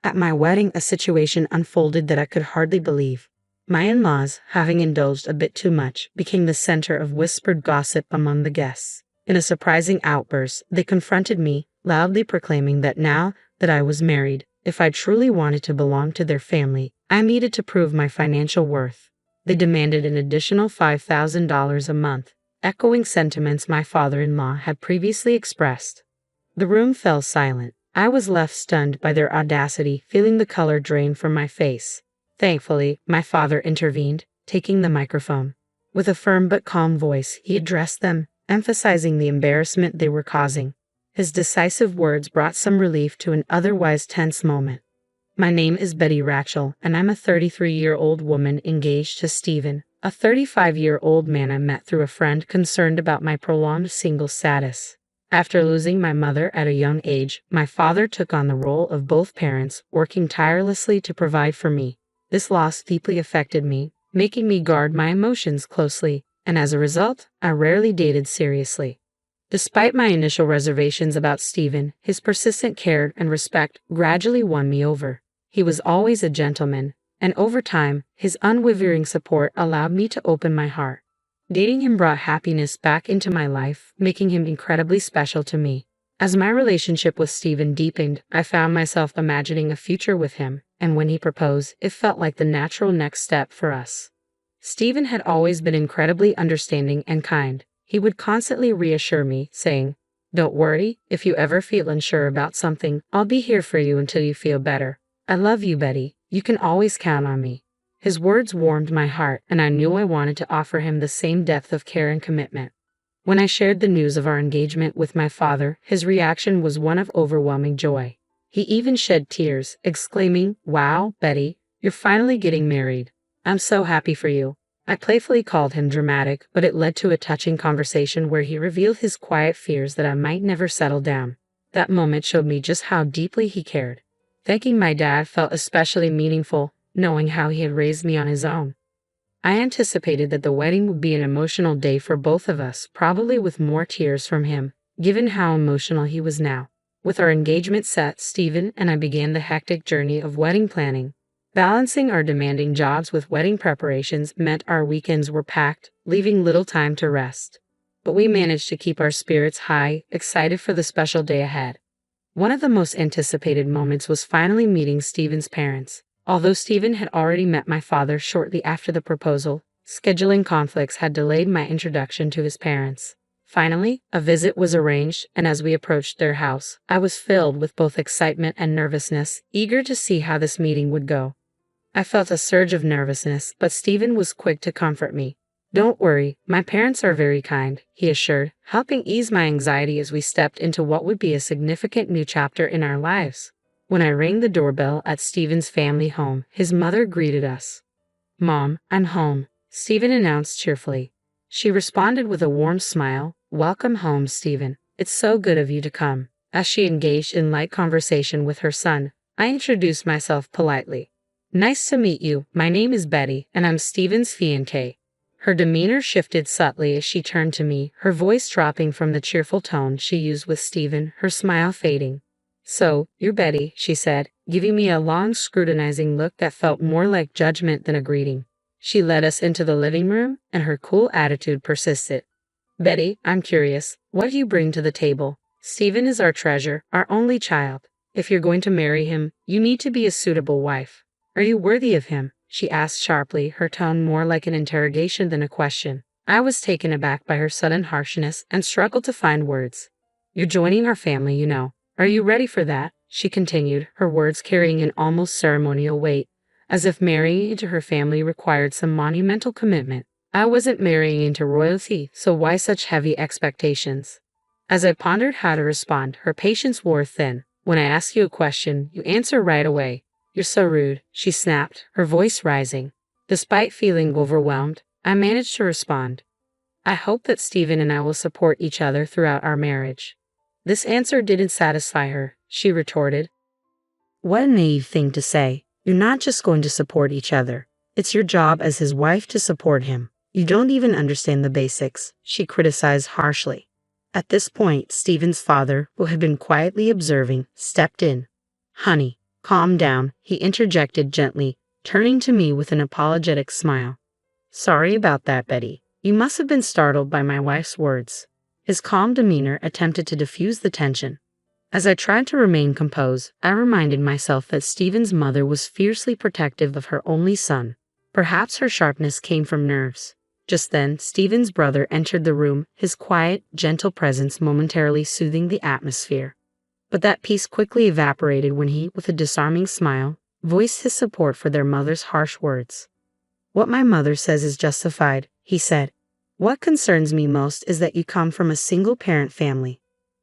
At my wedding, a situation unfolded that I could hardly believe. My in-laws, having indulged a bit too much, became the center of whispered gossip among the guests. In a surprising outburst, they confronted me, loudly proclaiming that now that I was married, if I truly wanted to belong to their family, I needed to prove my financial worth. They demanded an additional $5,000 a month, echoing sentiments my father-in-law had previously expressed. The room fell silent. I was left stunned by their audacity, feeling the color drain from my face. Thankfully, my father intervened, taking the microphone. With a firm but calm voice, he addressed them, emphasizing the embarrassment they were causing. His decisive words brought some relief to an otherwise tense moment. My name is Betty Ratchell, and I'm a 33-year-old woman engaged to Stephen, a 35-year-old man I met through a friend concerned about my prolonged single status. After losing my mother at a young age, my father took on the role of both parents, working tirelessly to provide for me. This loss deeply affected me, making me guard my emotions closely, and as a result, I rarely dated seriously. Despite my initial reservations about Stephen, his persistent care and respect gradually won me over. He was always a gentleman, and over time, his unwavering support allowed me to open my heart. Dating him brought happiness back into my life, making him incredibly special to me. As my relationship with Stephen deepened, I found myself imagining a future with him, and when he proposed, it felt like the natural next step for us. Stephen had always been incredibly understanding and kind. He would constantly reassure me, saying, "Don't worry, if you ever feel unsure about something, I'll be here for you until you feel better. I love you, Betty. You can always count on me." His words warmed my heart, and I knew I wanted to offer him the same depth of care and commitment. When I shared the news of our engagement with my father, his reaction was one of overwhelming joy. He even shed tears, exclaiming, "Wow, Betty, you're finally getting married. I'm so happy for you." I playfully called him dramatic, but it led to a touching conversation where he revealed his quiet fears that I might never settle down. That moment showed me just how deeply he cared. Thanking my dad felt especially meaningful, knowing how he had raised me on his own. I anticipated that the wedding would be an emotional day for both of us, probably with more tears from him, given how emotional he was now. With our engagement set, Stephen and I began the hectic journey of wedding planning. Balancing our demanding jobs with wedding preparations meant our weekends were packed, leaving little time to rest. But we managed to keep our spirits high, excited for the special day ahead. One of the most anticipated moments was finally meeting Stephen's parents. Although Stephen had already met my father shortly after the proposal, scheduling conflicts had delayed my introduction to his parents. Finally, a visit was arranged, and as we approached their house, I was filled with both excitement and nervousness, eager to see how this meeting would go. I felt a surge of nervousness, but Stephen was quick to comfort me. "Don't worry, my parents are very kind," he assured, helping ease my anxiety as we stepped into what would be a significant new chapter in our lives. When I rang the doorbell at Stephen's family home, his mother greeted us. "Mom, I'm home," Stephen announced cheerfully. She responded with a warm smile, "Welcome home, Stephen. It's so good of you to come." As she engaged in light conversation with her son, I introduced myself politely. "Nice to meet you. My name is Betty, and I'm Stephen's fiancée." Her demeanor shifted subtly as she turned to me, her voice dropping from the cheerful tone she used with Stephen, her smile fading. "So, you're Betty," she said, giving me a long, scrutinizing look that felt more like judgment than a greeting. She led us into the living room, and her cool attitude persisted. "Betty, I'm curious. What do you bring to the table? Stephen is our treasure, our only child. If you're going to marry him, you need to be a suitable wife. Are you worthy of him?" she asked sharply, her tone more like an interrogation than a question. I was taken aback by her sudden harshness and struggled to find words. "You're joining our family, you know. Are you ready for that?" she continued, her words carrying an almost ceremonial weight, as if marrying into her family required some monumental commitment. I wasn't marrying into royalty, so why such heavy expectations? As I pondered how to respond, her patience wore thin. "When I ask you a question, you answer right away. You're so rude," she snapped, her voice rising. Despite feeling overwhelmed, I managed to respond. "I hope that Stephen and I will support each other throughout our marriage." This answer didn't satisfy her, she retorted. "What a naive thing to say. You're not just going to support each other. It's your job as his wife to support him. You don't even understand the basics," she criticized harshly. At this point, Stephen's father, who had been quietly observing, stepped in. "Honey, Calm down, he interjected gently, turning to me with an apologetic smile. Sorry about that, Betty. You must have been startled by my wife's words. His calm demeanor attempted to diffuse the tension. As I tried to remain composed, I reminded myself that Stephen's mother was fiercely protective of her only son. Perhaps her sharpness came from nerves. Just then, Stephen's brother entered the room, his quiet, gentle presence momentarily soothing the atmosphere. But that peace quickly evaporated when he, with a disarming smile, voiced his support for their mother's harsh words. What my mother says is justified, he said. What concerns me most is that you come from a single-parent family.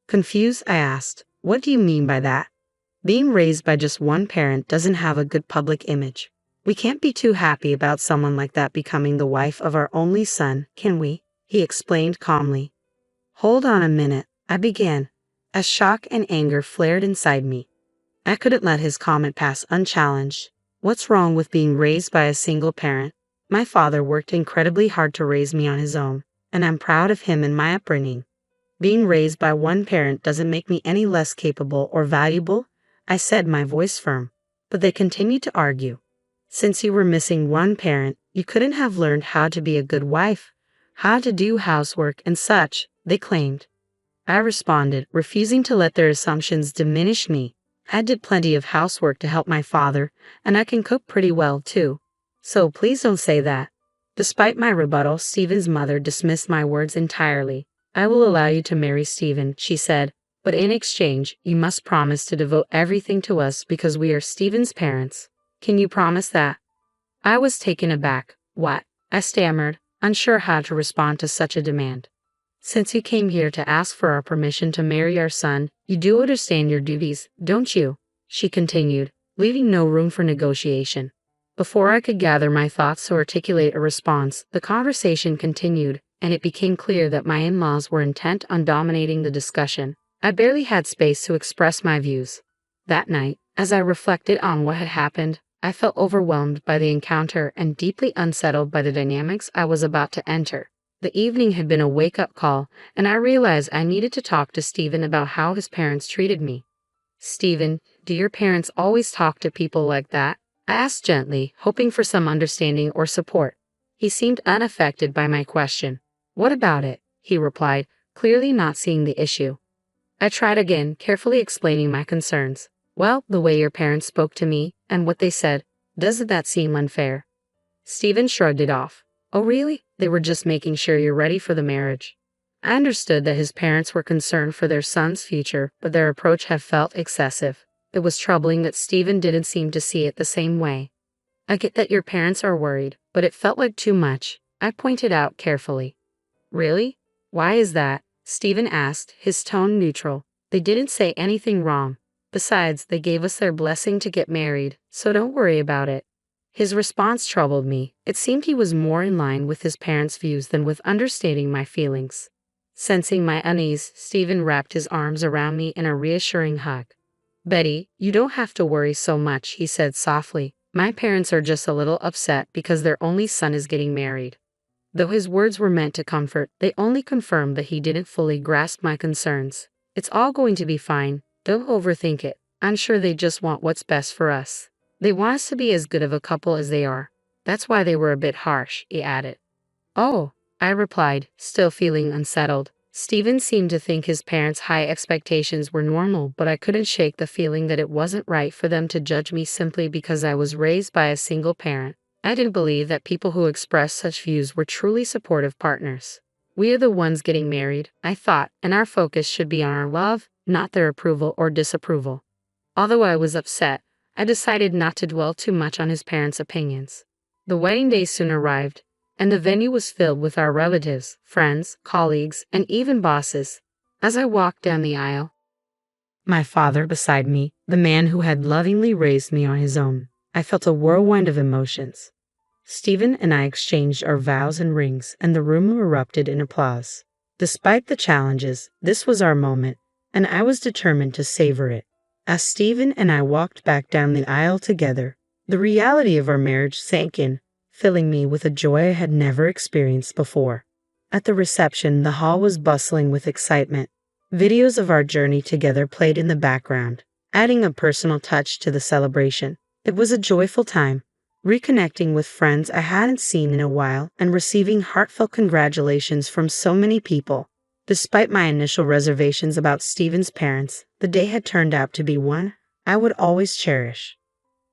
Confused, I asked, what do you mean by that? Being raised by just one parent doesn't have a good public image. We can't be too happy about someone like that becoming the wife of our only son, can we? He explained calmly. Hold on a minute, I began, as shock and anger flared inside me. I couldn't let his comment pass unchallenged. What's wrong with being raised by a single parent? My father worked incredibly hard to raise me on his own, and I'm proud of him and my upbringing. Being raised by one parent doesn't make me any less capable or valuable, I said, my voice firm. But they continued to argue. Since you were missing one parent, you couldn't have learned how to be a good wife, how to do housework and such, they claimed. I responded, refusing to let their assumptions diminish me. I did plenty of housework to help my father, and I can cook pretty well too. So please don't say that. Despite my rebuttal, Stephen's mother dismissed my words entirely. I will allow you to marry Stephen, she said, but in exchange, you must promise to devote everything to us because we are Stephen's parents. Can you promise that? I was taken aback. What? I stammered, unsure how to respond to such a demand. Since you came here to ask for our permission to marry our son, you do understand your duties, don't you? She continued, leaving no room for negotiation. Before I could gather my thoughts to articulate a response, the conversation continued, and it became clear that my in-laws were intent on dominating the discussion. I barely had space to express my views. That night, as I reflected on what had happened, I felt overwhelmed by the encounter and deeply unsettled by the dynamics I was about to enter. The evening had been a wake-up call, and I realized I needed to talk to Stephen about how his parents treated me. Stephen, do your parents always talk to people like that? I asked gently, hoping for some understanding or support. He seemed unaffected by my question. What about it? He replied, clearly not seeing the issue. I tried again, carefully explaining my concerns. Well, the way your parents spoke to me, and what they said, doesn't that seem unfair? Stephen shrugged it off. Oh really? They were just making sure you're ready for the marriage. I understood that his parents were concerned for their son's future, but their approach had felt excessive. It was troubling that Stephen didn't seem to see it the same way. I get that your parents are worried, but it felt like too much, I pointed out carefully. Really? Why is that? Stephen asked, his tone neutral. They didn't say anything wrong. Besides, they gave us their blessing to get married, so don't worry about it. His response troubled me. It seemed he was more in line with his parents' views than with understanding my feelings. Sensing my unease, Stephen wrapped his arms around me in a reassuring hug. Betty, you don't have to worry so much, he said softly. My parents are just a little upset because their only son is getting married. Though his words were meant to comfort, they only confirmed that he didn't fully grasp my concerns. It's all going to be fine. Don't overthink it. I'm sure they just want what's best for us. They want us to be as good of a couple as they are. That's why they were a bit harsh, he added. Oh, I replied, still feeling unsettled. Stephen seemed to think his parents' high expectations were normal, but I couldn't shake the feeling that it wasn't right for them to judge me simply because I was raised by a single parent. I didn't believe that people who expressed such views were truly supportive partners. We are the ones getting married, I thought, and our focus should be on our love, not their approval or disapproval. Although I was upset, I decided not to dwell too much on his parents' opinions. The wedding day soon arrived, and the venue was filled with our relatives, friends, colleagues, and even bosses. As I walked down the aisle, my father beside me, the man who had lovingly raised me on his own, I felt a whirlwind of emotions. Stephen and I exchanged our vows and rings, and the room erupted in applause. Despite the challenges, this was our moment, and I was determined to savor it. As Stephen and I walked back down the aisle together, the reality of our marriage sank in, filling me with a joy I had never experienced before. At the reception, the hall was bustling with excitement. Videos of our journey together played in the background, adding a personal touch to the celebration. It was a joyful time, reconnecting with friends I hadn't seen in a while and receiving heartfelt congratulations from so many people. Despite my initial reservations about Stephen's parents, the day had turned out to be one I would always cherish.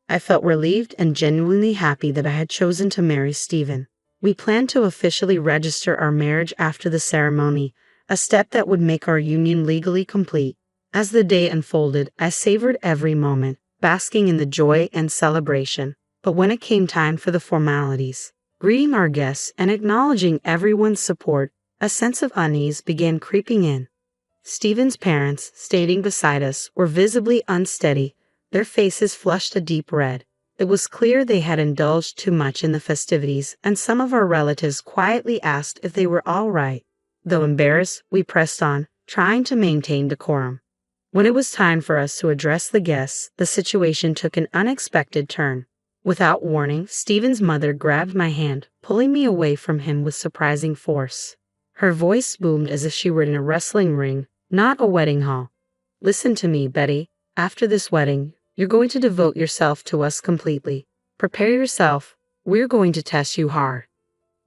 I felt relieved and genuinely happy that I had chosen to marry Stephen. We planned to officially register our marriage after the ceremony, a step that would make our union legally complete. As the day unfolded, I savored every moment, basking in the joy and celebration. But when it came time for the formalities, greeting our guests and acknowledging everyone's support, a sense of unease began creeping in. Stephen's parents, standing beside us, were visibly unsteady, their faces flushed a deep red. It was clear they had indulged too much in the festivities, and some of our relatives quietly asked if they were all right. Though embarrassed, we pressed on, trying to maintain decorum. When it was time for us to address the guests, the situation took an unexpected turn. Without warning, Stephen's mother grabbed my hand, pulling me away from him with surprising force. Her voice boomed as if she were in a wrestling ring, not a wedding hall. "Listen to me, Betty. After this wedding, you're going to devote yourself to us completely. Prepare yourself. We're going to test you hard."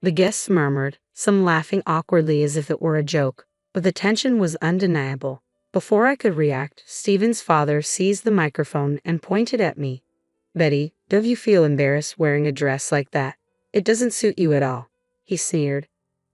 The guests murmured, some laughing awkwardly as if it were a joke, but the tension was undeniable. Before I could react, Stephen's father seized the microphone and pointed at me. "Betty, don't you feel embarrassed wearing a dress like that? It doesn't suit you at all," he sneered.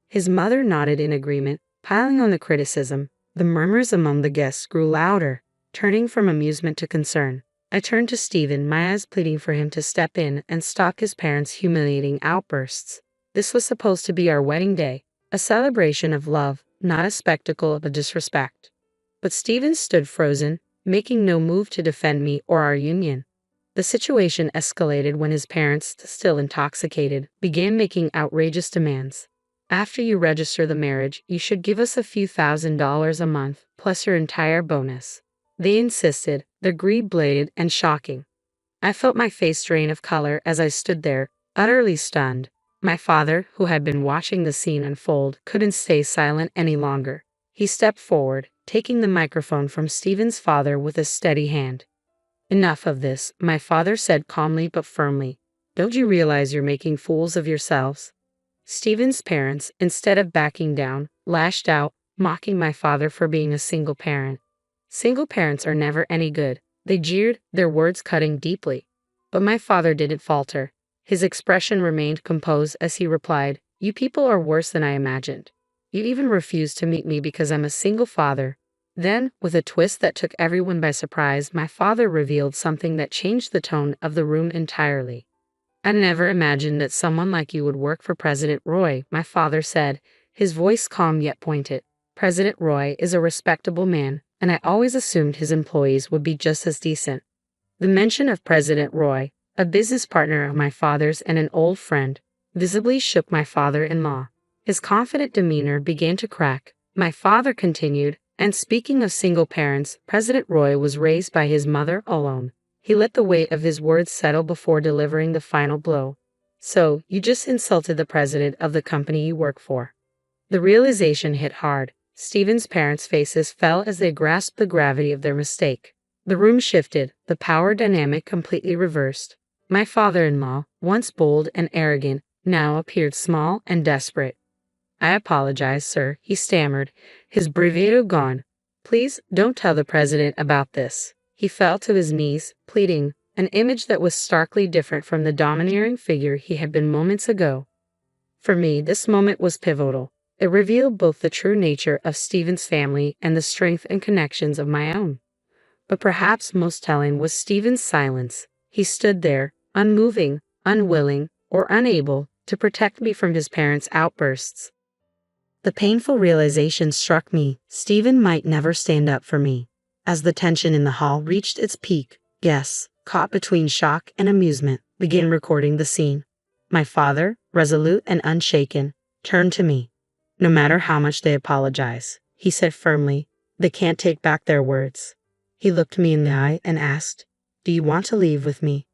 His mother nodded in agreement, piling on the criticism. The murmurs among the guests grew louder, turning from amusement to concern. I turned to Stephen, my eyes pleading for him to step in and stop his parents' humiliating outbursts. This was supposed to be our wedding day, a celebration of love, not a spectacle of disrespect. But Stephen stood frozen, making no move to defend me or our union. The situation escalated when his parents, still intoxicated, began making outrageous demands. "After you register the marriage, you should give us a few $1,000s a month, plus your entire bonus," they insisted, their greed blatant and shocking. I felt my face drain of color as I stood there, utterly stunned. My father, who had been watching the scene unfold, couldn't stay silent any longer. He stepped forward, taking the microphone from Stephen's father with a steady hand. "Enough of this," my father said calmly but firmly. "Don't you realize you're making fools of yourselves?" Stephen's parents, instead of backing down, lashed out, mocking my father for being a single parent. "Single parents are never any good," they jeered, their words cutting deeply. But my father didn't falter. His expression remained composed as he replied, "You people are worse than I imagined. You even refuse to meet me because I'm a single father." Then, with a twist that took everyone by surprise, my father revealed something that changed the tone of the room entirely. "I never imagined that someone like you would work for President Roy," my father said, his voice calm yet pointed. "President Roy is a respectable man, and I always assumed his employees would be just as decent." The mention of President Roy, a business partner of my father's and an old friend, visibly shook my father-in-law. His confident demeanor began to crack. My father continued, "And speaking of single parents, President Roy was raised by his mother alone." He let the weight of his words settle before delivering the final blow. "So, you just insulted the president of the company you work for." The realization hit hard. Stephen's parents' faces fell as they grasped the gravity of their mistake. The room shifted, the power dynamic completely reversed. My father-in-law, once bold and arrogant, now appeared small and desperate. "I apologize, sir," he stammered, his bravado gone. "Please don't tell the president about this." He fell to his knees, pleading, an image that was starkly different from the domineering figure he had been moments ago. For me, this moment was pivotal. It revealed both the true nature of Stephen's family and the strength and connections of my own. But perhaps most telling was Stephen's silence. He stood there, unmoving, unwilling, or unable to protect me from his parents' outbursts. The painful realization struck me: Stephen might never stand up for me. As the tension in the hall reached its peak, guests, caught between shock and amusement, began recording the scene. My father, resolute and unshaken, turned to me. "No matter how much they apologize," he said firmly, "they can't take back their words." He looked me in the eye and asked, "Do you want to leave with me?"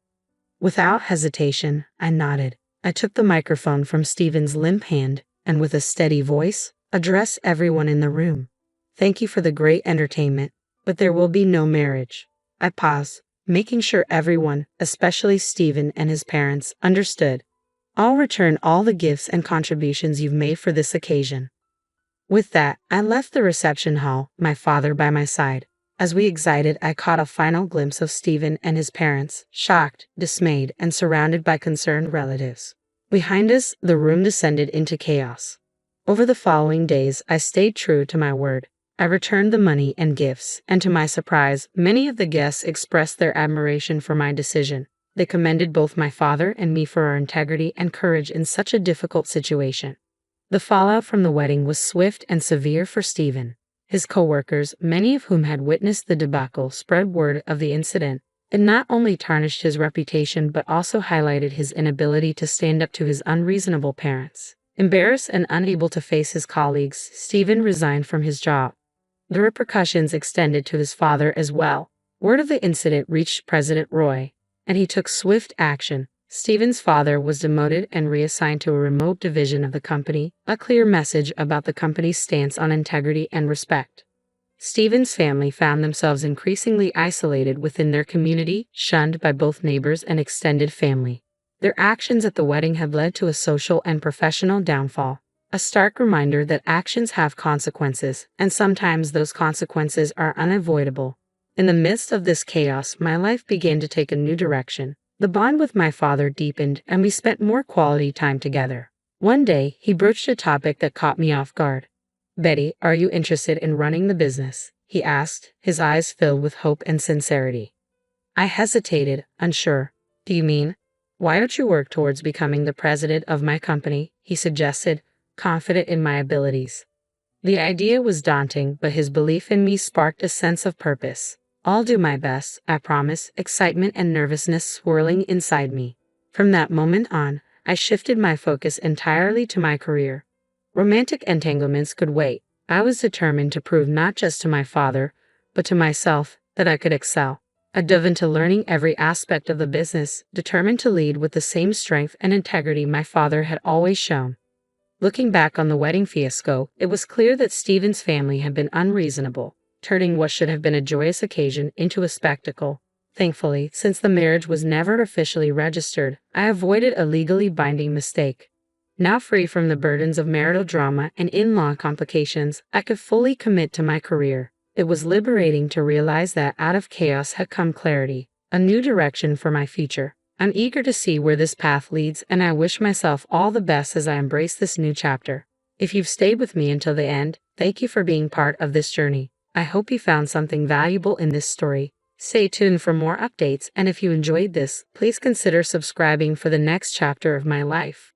Without hesitation, I nodded. I took the microphone from Stephen's limp hand and with a steady voice, addressed everyone in the room. "Thank you for the great entertainment, but there will be no marriage. I paused, making sure everyone, especially Stephen and his parents, understood. I'll return all the gifts and contributions you've made for this occasion. With that, I left the reception hall, my father by my side. As we exited, I caught a final glimpse of Stephen and his parents, shocked, dismayed, and surrounded by concerned relatives. Behind us, the room descended into chaos. Over the following days, I stayed true to my word. I returned the money and gifts, and to my surprise, many of the guests expressed their admiration for my decision. They commended both my father and me for our integrity and courage in such a difficult situation. The fallout from the wedding was swift and severe for Stephen. His co-workers, many of whom had witnessed the debacle, spread word of the incident. It not only tarnished his reputation but also highlighted his inability to stand up to his unreasonable parents. Embarrassed and unable to face his colleagues, Stephen resigned from his job. The repercussions extended to his father as well. Word of the incident reached President Roy, and he took swift action. Stephen's father was demoted and reassigned to a remote division of the company, a clear message about the company's stance on integrity and respect. Stephen's family found themselves increasingly isolated within their community, shunned by both neighbors and extended family. Their actions at the wedding had led to a social and professional downfall, a stark reminder that actions have consequences, and sometimes those consequences are unavoidable. In the midst of this chaos, my life began to take a new direction. The bond with my father deepened, and we spent more quality time together. One day, he broached a topic that caught me off guard. "Betty, are you interested in running the business?" he asked, his eyes filled with hope and sincerity. I hesitated, unsure. "Do you mean? Why don't you work towards becoming the president of my company?" he suggested, confident in my abilities. The idea was daunting, but his belief in me sparked a sense of purpose. "I'll do my best, I promise," excitement and nervousness swirling inside me. From that moment on, I shifted my focus entirely to my career. Romantic entanglements could wait. I was determined to prove not just to my father, but to myself, that I could excel. I dove into learning every aspect of the business, determined to lead with the same strength and integrity my father had always shown. Looking back on the wedding fiasco, it was clear that Stephen's family had been unreasonable, turning what should have been a joyous occasion into a spectacle. Thankfully, since the marriage was never officially registered, I avoided a legally binding mistake. Now free from the burdens of marital drama and in-law complications, I could fully commit to my career. It was liberating to realize that out of chaos had come clarity, a new direction for my future. I'm eager to see where this path leads, and I wish myself all the best as I embrace this new chapter. If you've stayed with me until the end, thank you for being part of this journey. I hope you found something valuable in this story. Stay tuned for more updates, and if you enjoyed this, please consider subscribing for the next chapter of my life.